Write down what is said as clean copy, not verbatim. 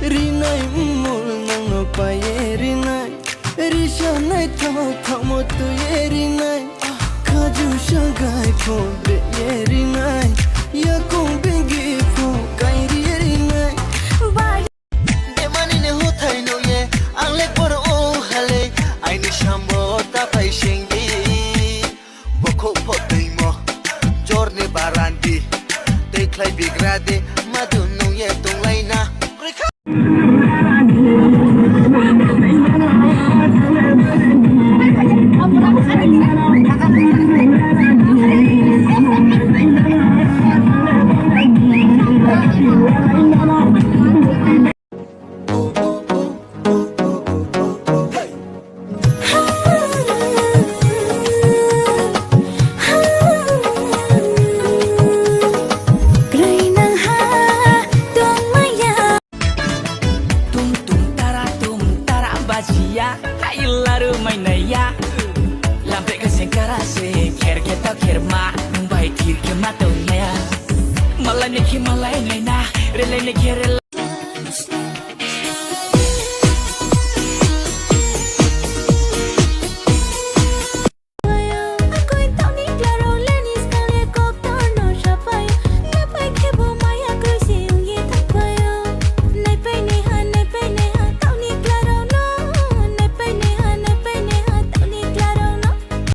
Rinai mul nang no paye rinai Risha nai thao mo tu ye rinai Khaju shagai pho be ye rinai Ya kong bengi pho kai ri rinai Demani ne ho thai no ye ang le por o hale ai ni shambo ta pai shengi Bokho pho dei mo jor ne barandi te khlai bigrade madu no ye tong lai na Hai laru mainaya lampe ke sengkara se ker kita kerma bai tir ke mataunya malai ne ki malai ne na rele ne